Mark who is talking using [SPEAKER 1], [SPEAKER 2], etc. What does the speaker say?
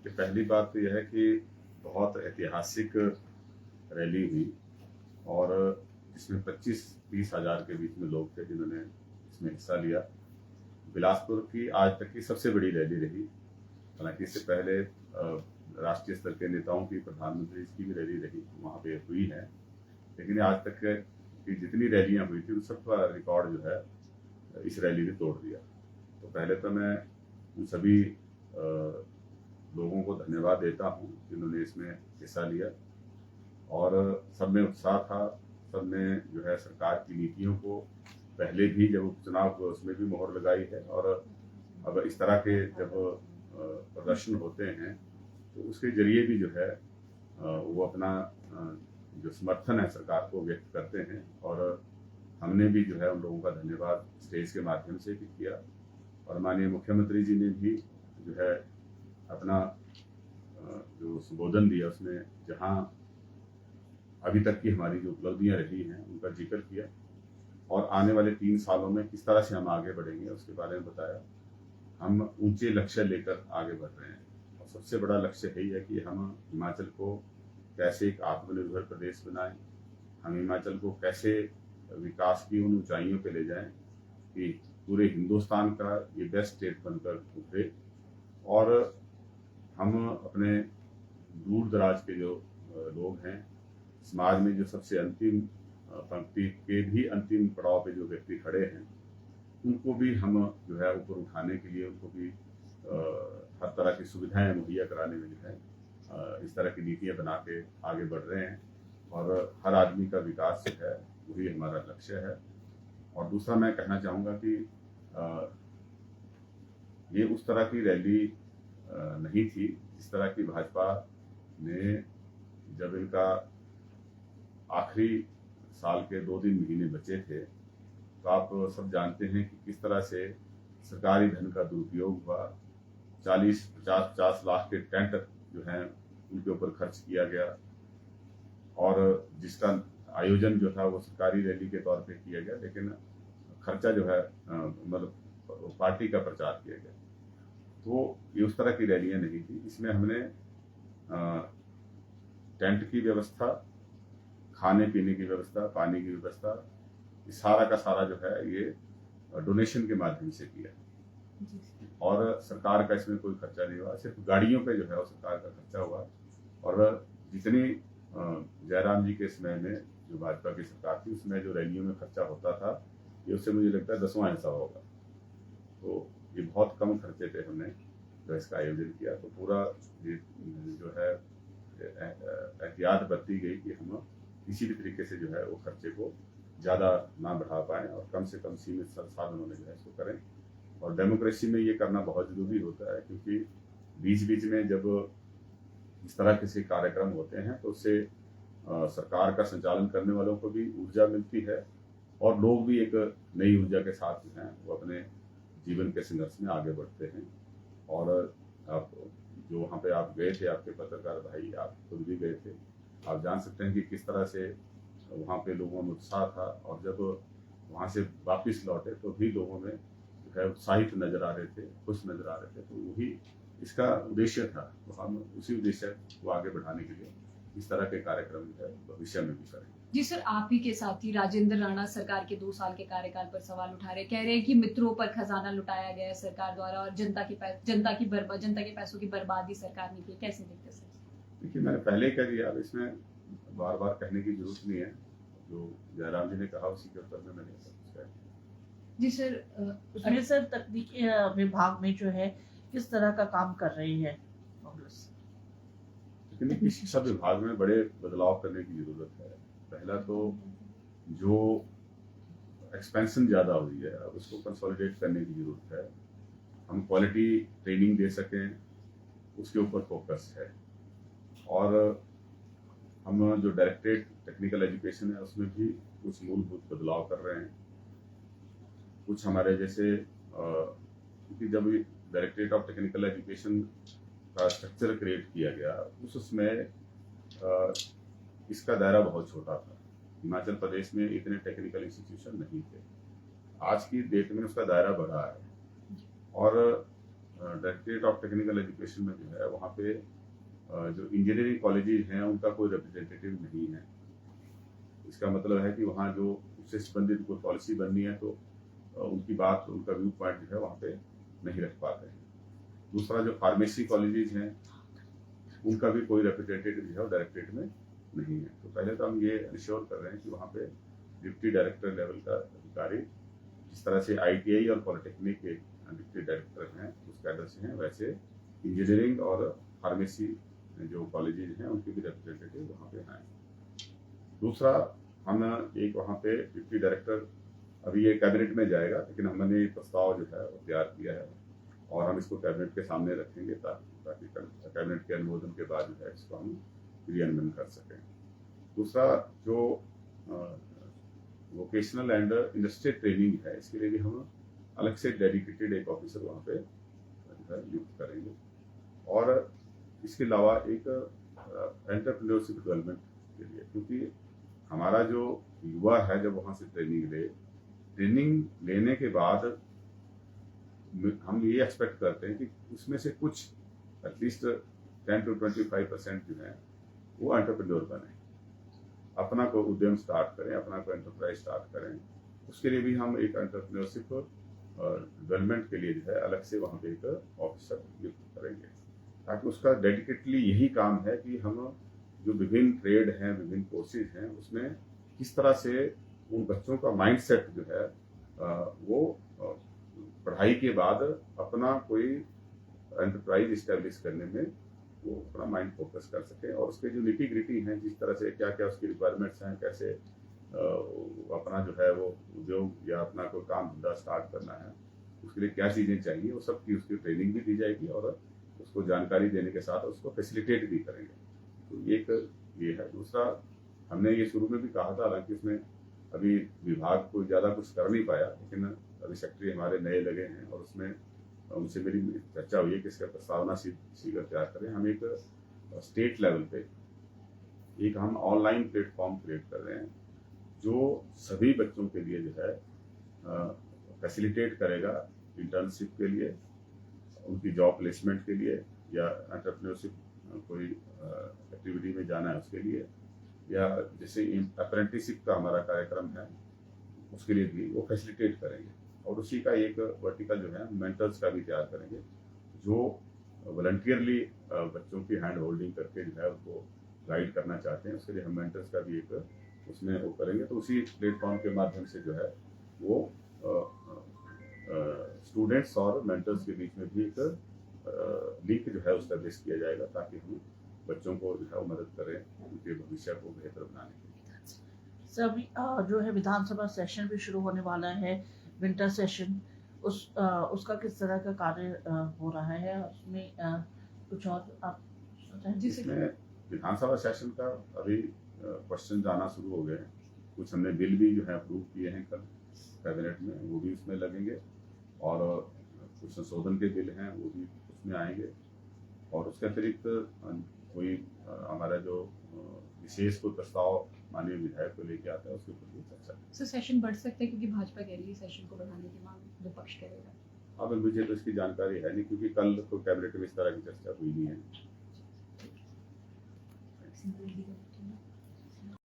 [SPEAKER 1] कि पहली बात तो यह है कि बहुत ऐतिहासिक रैली हुई और इसमें 25-30 हज़ार के बीच में लोग थे जिन्होंने इसमें हिस्सा लिया। बिलासपुर की आज तक की सबसे बड़ी रैली रही। हालांकि इससे पहले राष्ट्रीय स्तर के नेताओं की, प्रधानमंत्री की भी रैली रही, वहाँ पे हुई है, लेकिन आज तक की जितनी रैलियाँ हुई थी उन सबका रिकॉर्ड जो है इस रैली ने तोड़ दिया। तो पहले तो मैं उन सभी लोगों को धन्यवाद देता हूँ जिन्होंने इसमें हिस्सा लिया और सब में उत्साह था। सब ने जो है सरकार की नीतियों को पहले भी जब उपचुनाव हुआ उसमें भी मोहर लगाई है और अब इस तरह के जब प्रदर्शन होते हैं तो उसके जरिए भी जो है वो अपना जो समर्थन है सरकार को व्यक्त करते हैं और हमने भी जो है उन लोगों का धन्यवाद स्टेज के माध्यम से भी किया और माननीय मुख्यमंत्री जी ने भी जो है अपना जो संबोधन दिया उसमें जहां अभी तक की हमारी जो उपलब्धियां रही हैं उनका जिक्र किया और आने वाले 3 सालों में किस तरह से हम आगे बढ़ेंगे उसके बारे में बताया। हम ऊंचे लक्ष्य लेकर आगे बढ़ रहे हैं और सबसे बड़ा लक्ष्य यही है कि हम हिमाचल को कैसे एक आत्मनिर्भर प्रदेश बनाएं, हम हिमाचल को कैसे विकास की उन ऊंचाइयों पे ले जाएं कि पूरे हिंदुस्तान का ये बेस्ट स्टेट बनकर उभरे और हम अपने दूर दराज के जो लोग हैं, समाज में जो सबसे अंतिम पंक्ति के भी अंतिम पड़ाव पे जो व्यक्ति खड़े हैं, उनको भी हम जो है ऊपर उठाने के लिए उनको भी हर तरह की सुविधाएं मुहैया कराने में जो है इस तरह की नीतियां बना के आगे बढ़ रहे हैं और हर आदमी का विकास जो है वही हमारा लक्ष्य है। और दूसरा मैं कहना चाहूँगा कि ये उस तरह की रैली नहीं थी जिस तरह की भाजपा ने जब इनका आखिरी साल के 2-3 महीने बचे थे तो आप सब जानते हैं कि किस तरह से सरकारी धन का दुरुपयोग हुआ। 40-50 लाख के टेंट जो हैं उनके ऊपर खर्च किया गया और जिसका आयोजन जो था वो सरकारी रैली के तौर पे किया गया, लेकिन खर्चा जो है मतलब पार्टी का प्रचार किया गया। तो ये उस तरह की रैलियां नहीं थी। इसमें हमने टेंट की व्यवस्था, खाने पीने की व्यवस्था, पानी की व्यवस्था, सारा का सारा जो है ये डोनेशन के माध्यम से किया और सरकार का इसमें कोई खर्चा नहीं हुआ। सिर्फ गाड़ियों पे जो है वो सरकार का खर्चा हुआ और जितनी जयराम जी के समय में जो भाजपा की सरकार थी उसमें जो रैलियों में खर्चा होता था ये उससे मुझे लगता है 10वां हिस्सा होगा। तो ये बहुत कम खर्चे पे हमने जो इसका आयोजन किया। तो पूरा ये जो है एहतियात बरती गई कि हम किसी भी तरीके से जो है वो खर्चे को ज़्यादा ना बढ़ा पाएँ और कम से कम सीमित संसाधनों में जो है इसको करें। और डेमोक्रेसी में ये करना बहुत ज़रूरी होता है क्योंकि बीच बीच में जब इस तरह के से कार्यक्रम होते हैं तो उससे सरकार का संचालन करने वालों को भी ऊर्जा मिलती है और लोग भी एक नई ऊर्जा के साथ जो हैं वो अपने जीवन के संघर्ष में आगे बढ़ते हैं। और आप जो वहाँ पे आप गए थे, आपके पत्रकार भाई, आप खुद भी गए थे, आप जान सकते हैं कि किस तरह से वहाँ पे लोगों में उत्साह था और जब वहाँ से वापस लौटे तो भी लोगों में जो है उत्साहित नजर आ रहे थे, खुश नजर आ रहे थे। तो वही इसका उद्देश्य था। तो हम उसी उद्देश्य को आगे बढ़ाने के लिए इस तरह के कार्यक्रम जो है भविष्य में भी करेंगे।
[SPEAKER 2] जी सर, आप ही के साथी राजेंद्र राणा सरकार के 2 साल के कार्यकाल पर सवाल उठा रहे, कह रहे हैं कि मित्रों पर खजाना लुटाया गया है सरकार द्वारा और जनता के पैसों की बर्बादी सरकार ने की। कैसे देखते हैं सर?
[SPEAKER 1] देखिए, मैंने पहले कह दिया, अब इसमें बार बार कहने की जरूरत नहीं है। जो जयराम जी ने कहा उसी के उत्तर में मैंने सब कहा।
[SPEAKER 2] जी सर,
[SPEAKER 3] उसमें सर तकनीकी विभाग में जो है किस तरह का काम कर रही है कांग्रेस?
[SPEAKER 1] तकनीकी शिक्षा विभाग में बड़े बदलाव करने की जरूरत है। पहला तो जो एक्सपेंशन ज़्यादा हुई है अब उसको कंसोलिडेट करने की जरूरत है। हम क्वालिटी ट्रेनिंग दे सकें उसके ऊपर फोकस है और हम जो डायरेक्टरेट टेक्निकल एजुकेशन है उसमें भी कुछ मूलभूत बदलाव कर रहे हैं। कुछ हमारे जैसे क्योंकि जब डायरेक्टरेट ऑफ टेक्निकल एजुकेशन का स्ट्रक्चर क्रिएट किया गया उसमें इसका दायरा बहुत छोटा था। हिमाचल प्रदेश में इतने टेक्निकल इंस्टीट्यूशन नहीं थे। आज की डेट में उसका दायरा बढ़ा है और डायरेक्टरेट ऑफ टेक्निकल एजुकेशन में जो है वहाँ पे जो इंजीनियरिंग कॉलेजेस हैं उनका कोई रिप्रेजेंटेटिव नहीं है। इसका मतलब है कि वहाँ जो उससे संबंधित कोई पॉलिसी बननी है तो उनकी बात, उनका व्यू पॉइंट जो है वहाँ पे नहीं रख पाते हैं। दूसरा, जो फार्मेसी कॉलेजेस हैं उनका भी कोई रिप्रेजेंटेटिव जो है डायरेक्टरेट में नहीं है। तो पहले तो हम ये इंश्योर कर रहे हैं कि वहाँ पे डिप्टी डायरेक्टर लेवल का अधिकारी, जिस तरह से ITI और पॉलिटेक्निक के डिप्टी डायरेक्टर हैं उस कैडर से हैं, वैसे इंजीनियरिंग और फार्मेसी जो कॉलेजेज हैं उनके भी रिप्रेजेंटेटिव वहाँ पे हैं। दूसरा, हम एक वहाँ पे डिप्टी डायरेक्टर, अभी ये कैबिनेट में जाएगा, लेकिन हमने प्रस्ताव जो है वो तैयार किया है और हम इसको कैबिनेट के सामने रखेंगे ताकि कैबिनेट के अनुमोदन के बाद जो है इसको हम क्रियान्वयन कर सकें। दूसरा, जो वोकेशनल एंड इंडस्ट्रियल ट्रेनिंग है, इसके लिए भी हम अलग से डेडिकेटेड एक ऑफिसर वहाँ पे नियुक्त करेंगे। और इसके अलावा एक एंटरप्रेन्योरशिप डेवलपमेंट के लिए, क्योंकि हमारा जो युवा है जब वहाँ से ट्रेनिंग लेने के बाद हम ये एक्सपेक्ट करते हैं कि उसमें से कुछ एटलीस्ट 10 to 25% जो है वो एंटरप्रेन्योर बने, अपना कोई उद्यम स्टार्ट करें, अपना कोई एंटरप्राइज स्टार्ट करें। उसके लिए भी हम एक एंटरप्रेन्योरशिप डेवलपमेंट के लिए जो है अलग से वहाँ पे एक ऑफिसर नियुक्त करेंगे, ताकि उसका डेडिकेटली यही काम है कि हम जो विभिन्न ट्रेड हैं, विभिन्न कोर्सेज हैं, उसमें किस तरह से उन बच्चों का माइंडसेट जो है वो पढ़ाई के बाद अपना कोई एंटरप्राइज इस्टेब्लिश करने में वो अपना माइंड फोकस कर सके, और उसके जो निटी ग्रिटी हैं, जिस तरह से क्या क्या उसकी रिक्वायरमेंट्स हैं, कैसे अपना जो है वो उद्योग या अपना कोई काम धंधा स्टार्ट करना है, उसके लिए क्या चीज़ें चाहिए, वो सब की उसकी ट्रेनिंग भी दी जाएगी और उसको जानकारी देने के साथ उसको फैसिलिटेट भी करेंगे। तो एक ये है। दूसरा, हमने ये शुरू में भी कहा था, हालांकि उसमें अभी विभाग को ज़्यादा कुछ कर नहीं पाया, लेकिन अभी सेक्रेटरी हमारे नए लगे हैं और उसमें उनसे मेरी चर्चा हुई है कि इसका प्रस्तावना शीघ्र तैयार करें। हम एक स्टेट लेवल पे एक हम ऑनलाइन प्लेटफॉर्म क्रिएट कर रहे हैं जो सभी बच्चों के लिए जो है फैसिलिटेट करेगा इंटर्नशिप के लिए, उनकी जॉब प्लेसमेंट के लिए, या एंटरप्रेन्योरशिप कोई एक्टिविटी में जाना है उसके लिए, या जैसे अप्रेंटिसशिप का हमारा कार्यक्रम है उसके लिए भी वो फैसिलिटेट करेंगे। और उसी का एक वर्टिकल जो है मेंटर्स का भी तैयार करेंगे, जो वॉलंटियरली बच्चों की हैंड होल्डिंग करके जो है उनको गाइड करना चाहते हैं, उसके लिए हम मेंटर्स का भी एक उसमें वो करेंगे। तो उसी प्लेटफॉर्म के माध्यम से जो है वो स्टूडेंट्स और मेंटर्स के बीच में भी एक लिंक जो है एस्टेब्लिश किया जाएगा, ताकि हम बच्चों को जो है वो मदद करें उनके भविष्य को बेहतर बनाने के लिए।
[SPEAKER 3] सभी जो है विधानसभा सेशन भी शुरू होने वाला है, विंटर सेशन, उसका किस तरह का कार्य हो रहा है, उसमें कुछ और आप
[SPEAKER 1] जिसमें विधानसभा सेशन का अभी क्वेश्चन आना शुरू हो गए हैं। कुछ हमने बिल भी जो है अप्रूव किए हैं कल कैबिनेट में, वो भी उसमें लगेंगे, और कुछ संशोधन के बिल हैं वो भी उसमें आएंगे। और उसके अतिरिक्त कोई हमारा जो विशेष कोई प्रस्ताव माननीय विधायक को लेके आता है उसके ऊपर भी चर्चा।
[SPEAKER 2] सर, सेशन बढ़ सकता है क्योंकि भाजपा कह रही है सेशन को बढ़ाने की मांग विपक्ष करेगा।
[SPEAKER 1] अब मुझे तो इसकी जानकारी है नहीं, क्योंकि कल तो कैबिनेट में इस तरह की चर्चा हुई नहीं है।